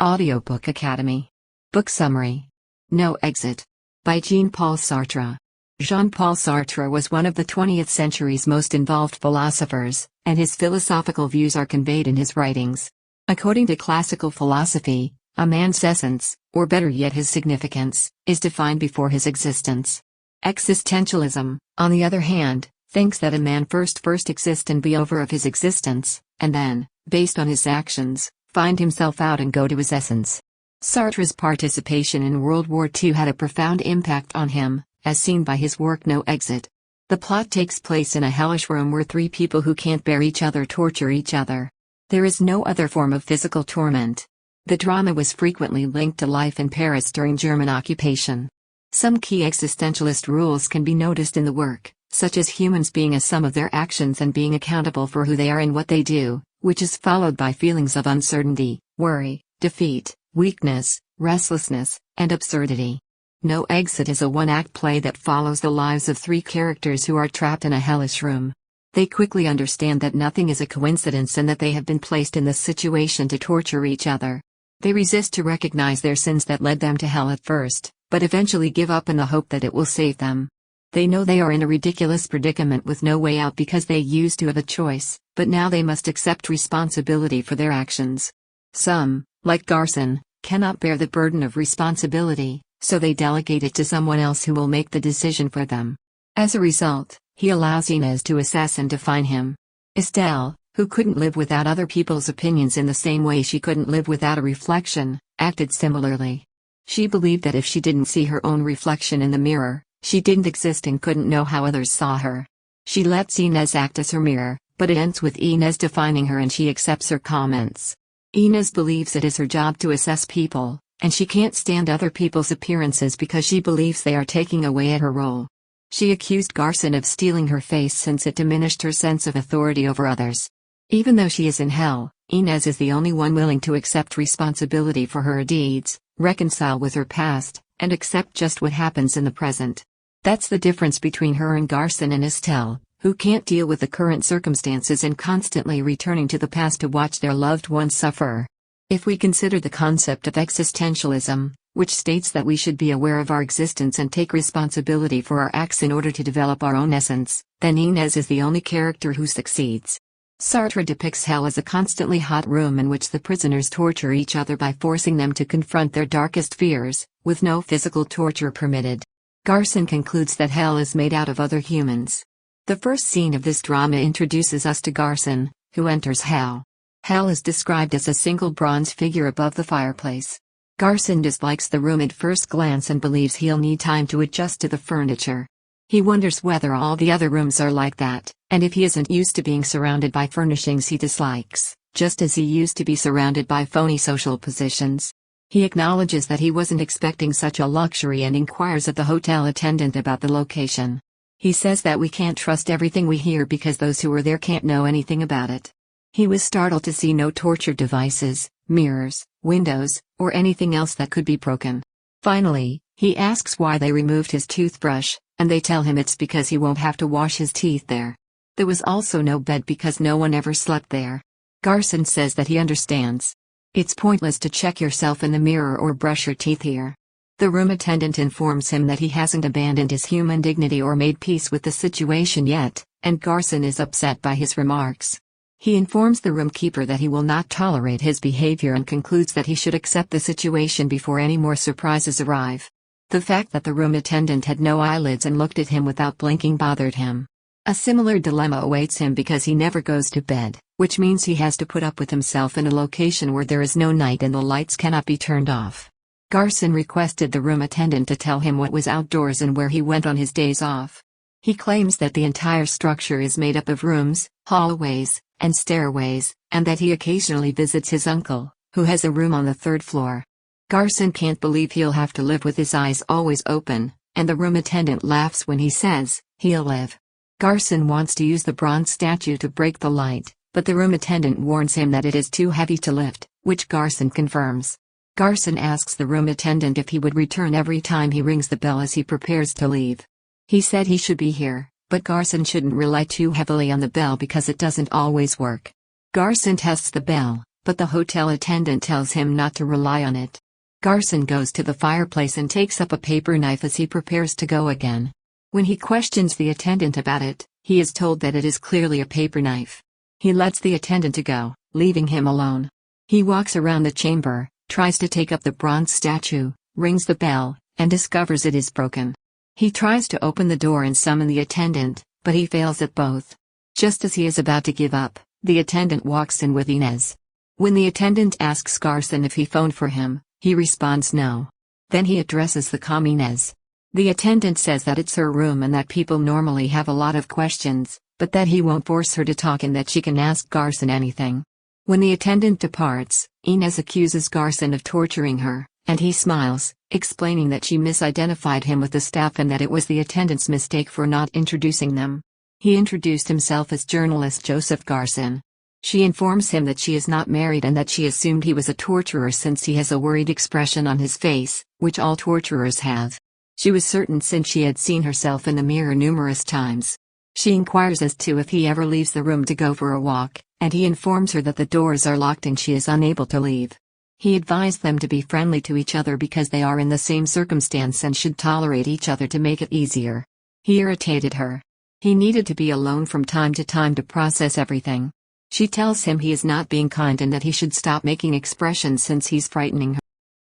Audiobook Academy. Book Summary. No Exit. By Jean-Paul Sartre. Jean-Paul Sartre was one of the 20th century's most involved philosophers, and his philosophical views are conveyed in his writings. According to classical philosophy, a man's essence, or better yet his significance, is defined before his existence. Existentialism, on the other hand, thinks that a man first exists and be over of his existence, and then, based on his actions, find himself out and go to his essence. Sartre's participation in World War II had a profound impact on him, as seen by his work No Exit. The plot takes place in a hellish room where three people who can't bear each other torture each other. There is no other form of physical torment. The drama was frequently linked to life in Paris during German occupation. Some key existentialist rules can be noticed in the work, such as humans being a sum of their actions and being accountable for who they are and what they do, which is followed by feelings of uncertainty, worry, defeat, weakness, restlessness, and absurdity. No Exit is a one-act play that follows the lives of three characters who are trapped in a hellish room. They quickly understand that nothing is a coincidence and that they have been placed in this situation to torture each other. They resist to recognize their sins that led them to hell at first, but eventually give up in the hope that it will save them. They know they are in a ridiculous predicament with no way out because they used to have a choice, but now they must accept responsibility for their actions. Some, like Garson, cannot bear the burden of responsibility, so they delegate it to someone else who will make the decision for them. As a result, he allows Inez to assess and define him. Estelle, who couldn't live without other people's opinions in the same way she couldn't live without a reflection, acted similarly. She believed that if she didn't see her own reflection in the mirror, she didn't exist and couldn't know how others saw her. She lets Inez act as her mirror, but it ends with Inez defining her and she accepts her comments. Inez believes it is her job to assess people, and she can't stand other people's appearances because she believes they are taking away at her role. She accused Garson of stealing her face since it diminished her sense of authority over others. Even though she is in hell, Inez is the only one willing to accept responsibility for her deeds, reconcile with her past, and accept just what happens in the present. That's the difference between her and Garson and Estelle, who can't deal with the current circumstances and constantly returning to the past to watch their loved ones suffer. If we consider the concept of existentialism, which states that we should be aware of our existence and take responsibility for our acts in order to develop our own essence, then Inez is the only character who succeeds. Sartre depicts hell as a constantly hot room in which the prisoners torture each other by forcing them to confront their darkest fears, with no physical torture permitted. Garson concludes that hell is made out of other humans. The first scene of this drama introduces us to Garson, who enters hell. Hell is described as a single bronze figure above the fireplace. Garson dislikes the room at first glance and believes he'll need time to adjust to the furniture. He wonders whether all the other rooms are like that, and if he isn't used to being surrounded by furnishings he dislikes, just as he used to be surrounded by phony social positions. He acknowledges that he wasn't expecting such a luxury and inquires of the hotel attendant about the location. He says that we can't trust everything we hear because those who were there can't know anything about it. He was startled to see no torture devices, mirrors, windows, or anything else that could be broken. Finally, he asks why they removed his toothbrush, and they tell him it's because he won't have to wash his teeth there. There was also no bed because no one ever slept there. Garson says that he understands. It's pointless to check yourself in the mirror or brush your teeth here. The room attendant informs him that he hasn't abandoned his human dignity or made peace with the situation yet, and Garson is upset by his remarks. He informs the room keeper that he will not tolerate his behavior and concludes that he should accept the situation before any more surprises arrive. The fact that the room attendant had no eyelids and looked at him without blinking bothered him. A similar dilemma awaits him because he never goes to bed, which means he has to put up with himself in a location where there is no night and the lights cannot be turned off. Garson requested the room attendant to tell him what was outdoors and where he went on his days off. He claims that the entire structure is made up of rooms, hallways, and stairways, and that he occasionally visits his uncle, who has a room on the third floor. Garson can't believe he'll have to live with his eyes always open, and the room attendant laughs when he says, he'll live. Garson wants to use the bronze statue to break the light, but the room attendant warns him that it is too heavy to lift, which Garson confirms. Garson asks the room attendant if he would return every time he rings the bell as he prepares to leave. He said he should be here, but Garson shouldn't rely too heavily on the bell because it doesn't always work. Garson tests the bell, but the hotel attendant tells him not to rely on it. Garson goes to the fireplace and takes up a paper knife as he prepares to go again. When he questions the attendant about it, he is told that it is clearly a paper knife. He lets the attendant go, leaving him alone. He walks around the chamber, tries to take up the bronze statue, rings the bell, and discovers it is broken. He tries to open the door and summon the attendant, but he fails at both. Just as he is about to give up, the attendant walks in with Inez. When the attendant asks Garson if he phoned for him, he responds no. Then he addresses the calm Inez. The attendant says that it's her room and that people normally have a lot of questions, but that he won't force her to talk and that she can ask Garson anything. When the attendant departs, Inez accuses Garson of torturing her, and he smiles, explaining that she misidentified him with the staff and that it was the attendant's mistake for not introducing them. He introduced himself as journalist Joseph Garson. She informs him that she is not married and that she assumed he was a torturer since he has a worried expression on his face, which all torturers have. She was certain since she had seen herself in the mirror numerous times. She inquires as to if he ever leaves the room to go for a walk, and he informs her that the doors are locked and she is unable to leave. He advised them to be friendly to each other because they are in the same circumstance and should tolerate each other to make it easier. He irritated her. He needed to be alone from time to time to process everything. She tells him he is not being kind and that he should stop making expressions since he's frightening her.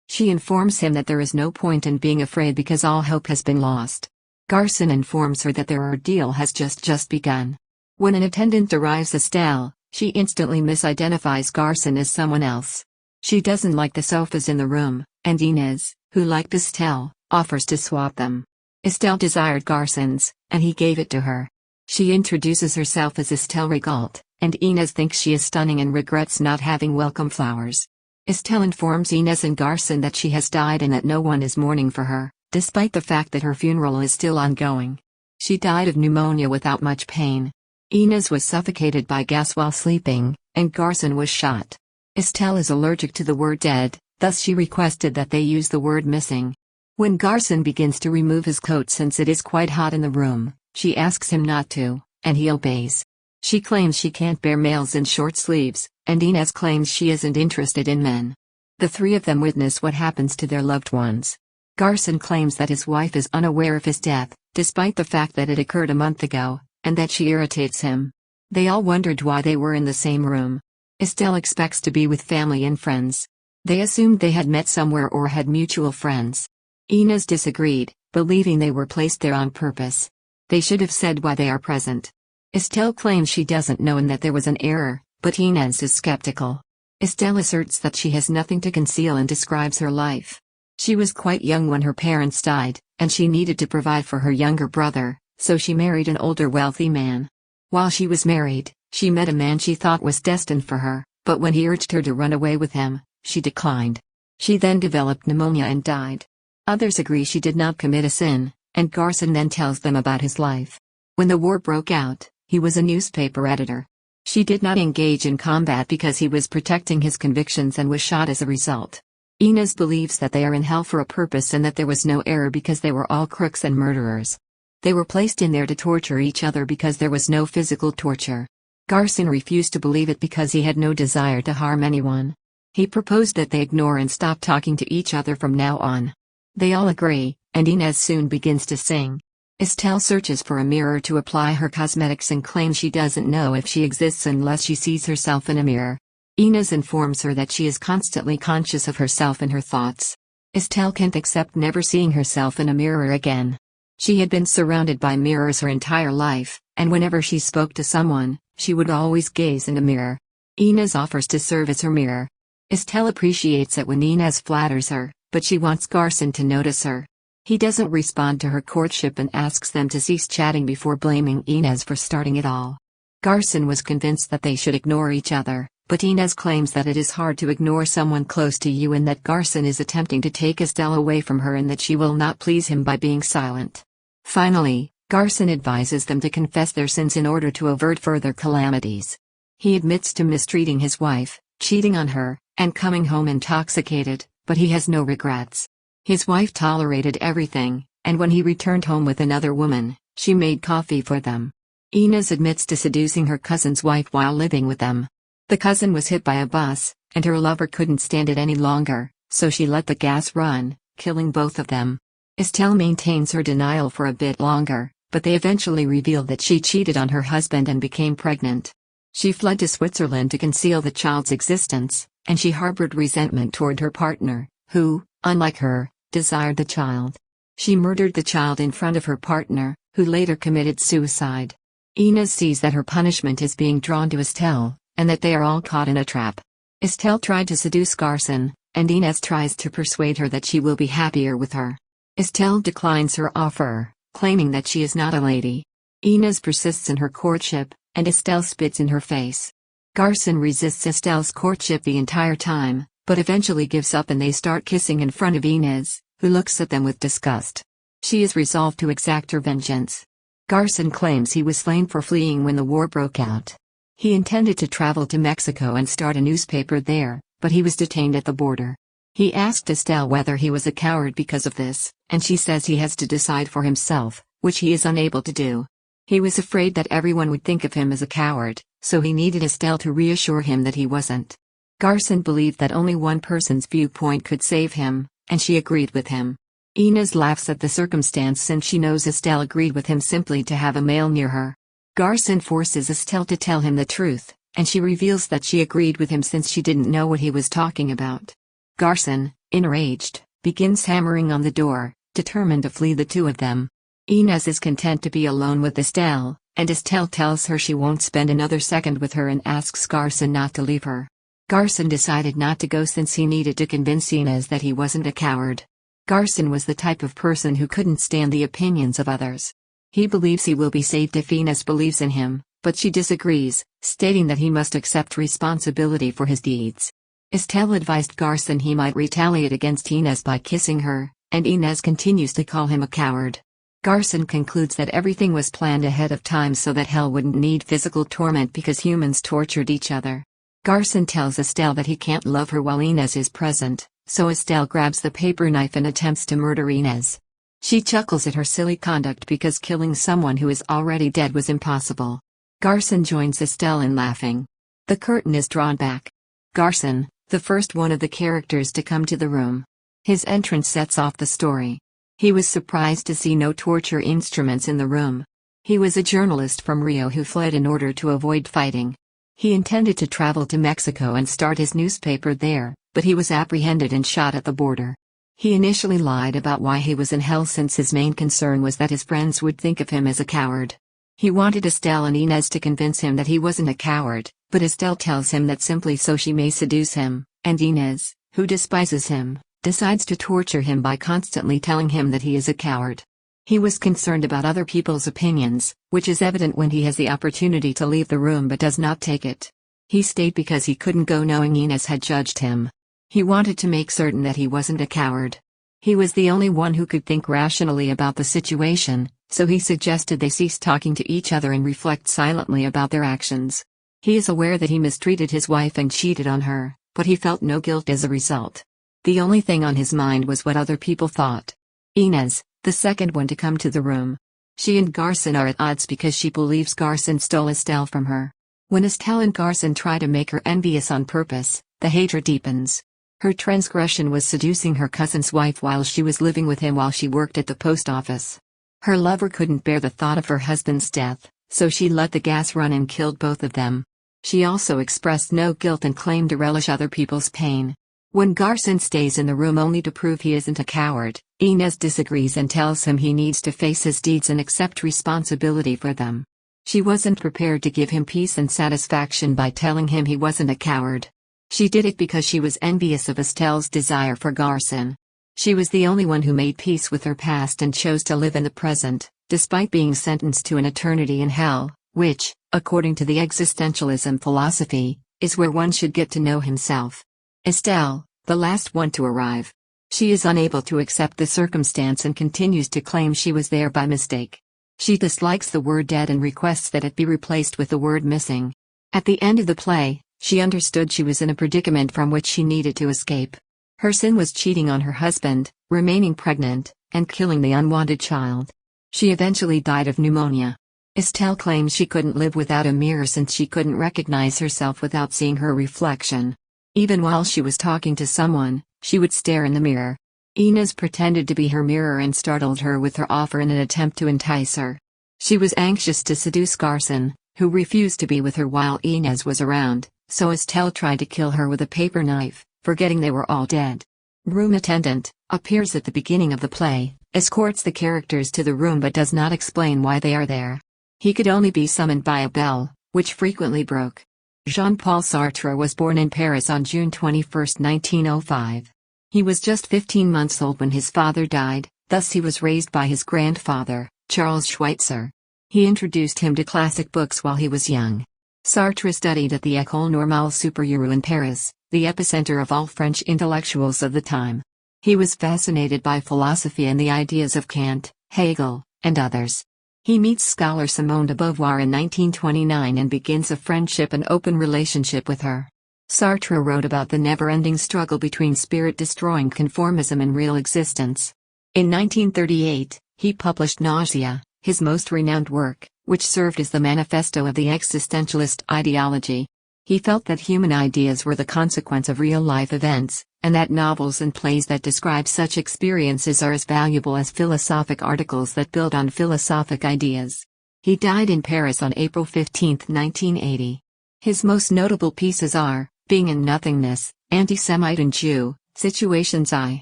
She informs him that there is no point in being afraid because all hope has been lost. Garson informs her that their ordeal has just begun. When an attendant arrives, Estelle, she instantly misidentifies Garson as someone else. She doesn't like the sofas in the room, and Inez, who liked Estelle, offers to swap them. Estelle desired Garson's, and he gave it to her. She introduces herself as Estelle Rigault, and Inez thinks she is stunning and regrets not having welcome flowers. Estelle informs Inez and Garson that she has died and that no one is mourning for her, despite the fact that her funeral is still ongoing. She died of pneumonia without much pain. Inez was suffocated by gas while sleeping, and Garson was shot. Estelle is allergic to the word dead, thus she requested that they use the word missing. When Garson begins to remove his coat since it is quite hot in the room, she asks him not to, and he obeys. She claims she can't bear males in short sleeves, and Inez claims she isn't interested in men. The three of them witness what happens to their loved ones. Garson claims that his wife is unaware of his death, despite the fact that it occurred a month ago, and that she irritates him. They all wondered why they were in the same room. Estelle expects to be with family and friends. They assumed they had met somewhere or had mutual friends. Inez disagreed, believing they were placed there on purpose. They should have said why they are present. Estelle claims she doesn't know and that there was an error, but Inez is skeptical. Estelle asserts that she has nothing to conceal and describes her life. She was quite young when her parents died, and she needed to provide for her younger brother, so she married an older wealthy man. While she was married, she met a man she thought was destined for her, but when he urged her to run away with him, she declined. She then developed pneumonia and died. Others agree she did not commit a sin, and Garson then tells them about his life. When the war broke out, he was a newspaper editor. She did not engage in combat because he was protecting his convictions and was shot as a result. Inez believes that they are in hell for a purpose and that there was no error because they were all crooks and murderers. They were placed in there to torture each other because there was no physical torture. Garson refused to believe it because he had no desire to harm anyone. He proposed that they ignore and stop talking to each other from now on. They all agree, and Inez soon begins to sing. Estelle searches for a mirror to apply her cosmetics and claims she doesn't know if she exists unless she sees herself in a mirror. Inez informs her that she is constantly conscious of herself and her thoughts. Estelle can't accept never seeing herself in a mirror again. She had been surrounded by mirrors her entire life, and whenever she spoke to someone, she would always gaze in a mirror. Inez offers to serve as her mirror. Estelle appreciates it when Inez flatters her, but she wants Garson to notice her. He doesn't respond to her courtship and asks them to cease chatting before blaming Inez for starting it all. Garson was convinced that they should ignore each other, but Inez claims that it is hard to ignore someone close to you and that Garson is attempting to take Estelle away from her and that she will not please him by being silent. Finally, Garson advises them to confess their sins in order to avert further calamities. He admits to mistreating his wife, cheating on her, and coming home intoxicated, but he has no regrets. His wife tolerated everything, and when he returned home with another woman, she made coffee for them. Inez admits to seducing her cousin's wife while living with them. The cousin was hit by a bus, and her lover couldn't stand it any longer, so she let the gas run, killing both of them. Estelle maintains her denial for a bit longer, but they eventually reveal that she cheated on her husband and became pregnant. She fled to Switzerland to conceal the child's existence, and she harbored resentment toward her partner, who, unlike her, desired the child. She murdered the child in front of her partner, who later committed suicide. Inez sees that her punishment is being drawn to Estelle, and that they are all caught in a trap. Estelle tried to seduce Garson, and Inez tries to persuade her that she will be happier with her. Estelle declines her offer, claiming that she is not a lady. Inez persists in her courtship, and Estelle spits in her face. Garson resists Estelle's courtship the entire time, but eventually gives up and they start kissing in front of Inez, who looks at them with disgust. She is resolved to exact her vengeance. Garson claims he was slain for fleeing when the war broke out. He intended to travel to Mexico and start a newspaper there, but he was detained at the border. He asked Estelle whether he was a coward because of this, and she says he has to decide for himself, which he is unable to do. He was afraid that everyone would think of him as a coward, so he needed Estelle to reassure him that he wasn't. Garson believed that only one person's viewpoint could save him, and she agreed with him. Inez laughs at the circumstance since she knows Estelle agreed with him simply to have a male near her. Garson forces Estelle to tell him the truth, and she reveals that she agreed with him since she didn't know what he was talking about. Garson, enraged, begins hammering on the door, determined to flee the two of them. Inez is content to be alone with Estelle, and Estelle tells her she won't spend another second with her and asks Garson not to leave her. Garson decided not to go since he needed to convince Inez that he wasn't a coward. Garson was the type of person who couldn't stand the opinions of others. He believes he will be saved if Inez believes in him, but she disagrees, stating that he must accept responsibility for his deeds. Estelle advised Garson he might retaliate against Inez by kissing her, and Inez continues to call him a coward. Garson concludes that everything was planned ahead of time so that hell wouldn't need physical torment because humans tortured each other. Garson tells Estelle that he can't love her while Inez is present, so Estelle grabs the paper knife and attempts to murder Inez. She chuckles at her silly conduct because killing someone who is already dead was impossible. Garson joins Estelle in laughing. The curtain is drawn back. Garson, the first one of the characters to come to the room. His entrance sets off the story. He was surprised to see no torture instruments in the room. He was a journalist from Rio who fled in order to avoid fighting. He intended to travel to Mexico and start his newspaper there, but he was apprehended and shot at the border. He initially lied about why he was in hell since his main concern was that his friends would think of him as a coward. He wanted Estelle and Inez to convince him that he wasn't a coward, but Estelle tells him that simply so she may seduce him, and Inez, who despises him, decides to torture him by constantly telling him that he is a coward. He was concerned about other people's opinions, which is evident when he has the opportunity to leave the room but does not take it. He stayed because he couldn't go knowing Inez had judged him. He wanted to make certain that he wasn't a coward. He was the only one who could think rationally about the situation, so he suggested they cease talking to each other and reflect silently about their actions. He is aware that he mistreated his wife and cheated on her, but he felt no guilt as a result. The only thing on his mind was what other people thought. Inez, the second one to come to the room. She and Garson are at odds because she believes Garson stole Estelle from her. When Estelle and Garson try to make her envious on purpose, the hatred deepens. Her transgression was seducing her cousin's wife while she was living with him while she worked at the post office. Her lover couldn't bear the thought of her husband's death, so she let the gas run and killed both of them. She also expressed no guilt and claimed to relish other people's pain. When Garson stays in the room only to prove he isn't a coward, Inez disagrees and tells him he needs to face his deeds and accept responsibility for them. She wasn't prepared to give him peace and satisfaction by telling him he wasn't a coward. She did it because she was envious of Estelle's desire for Garson. She was the only one who made peace with her past and chose to live in the present, despite being sentenced to an eternity in hell, which, according to the existentialism philosophy, is where one should get to know himself. Estelle, the last one to arrive. She is unable to accept the circumstance and continues to claim she was there by mistake. She dislikes the word dead and requests that it be replaced with the word missing. At the end of the play, she understood she was in a predicament from which she needed to escape. Her sin was cheating on her husband, remaining pregnant, and killing the unwanted child. She eventually died of pneumonia. Estelle claims she couldn't live without a mirror since she couldn't recognize herself without seeing her reflection. Even while she was talking to someone, she would stare in the mirror. Inez pretended to be her mirror and startled her with her offer in an attempt to entice her. She was anxious to seduce Garson, who refused to be with her while Inez was around, so Estelle tried to kill her with a paper knife, forgetting they were all dead. Room attendant appears at the beginning of the play, escorts the characters to the room but does not explain why they are there. He could only be summoned by a bell, which frequently broke. Jean-Paul Sartre was born in Paris on June 21, 1905. He was just 15 months old when his father died, thus he was raised by his grandfather, Charles Schweitzer. He introduced him to classic books while he was young. Sartre studied at the École Normale Supérieure in Paris, the epicenter of all French intellectuals of the time. He was fascinated by philosophy and the ideas of Kant, Hegel, and others. He meets scholar Simone de Beauvoir in 1929 and begins a friendship and open relationship with her. Sartre wrote about the never-ending struggle between spirit-destroying conformism and real existence. In 1938, he published Nausea, his most renowned work, which served as the manifesto of the existentialist ideology. He felt that human ideas were the consequence of real-life events, and that novels and plays that describe such experiences are as valuable as philosophic articles that build on philosophic ideas. He died in Paris on April 15, 1980. His most notable pieces are Being and Nothingness, Anti-Semite and Jew, Situations I,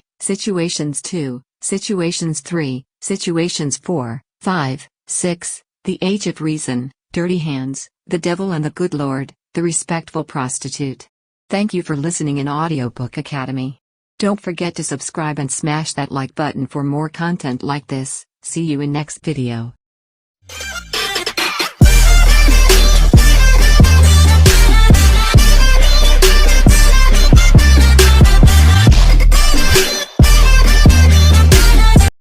Situations II, Situations III, Situations 4, 5, 6, The Age of Reason, Dirty Hands, The Devil and the Good Lord, The Respectful Prostitute. Thank you for listening in Audiobook Academy. Don't forget to subscribe and smash that like button for more content like this. See you in next video.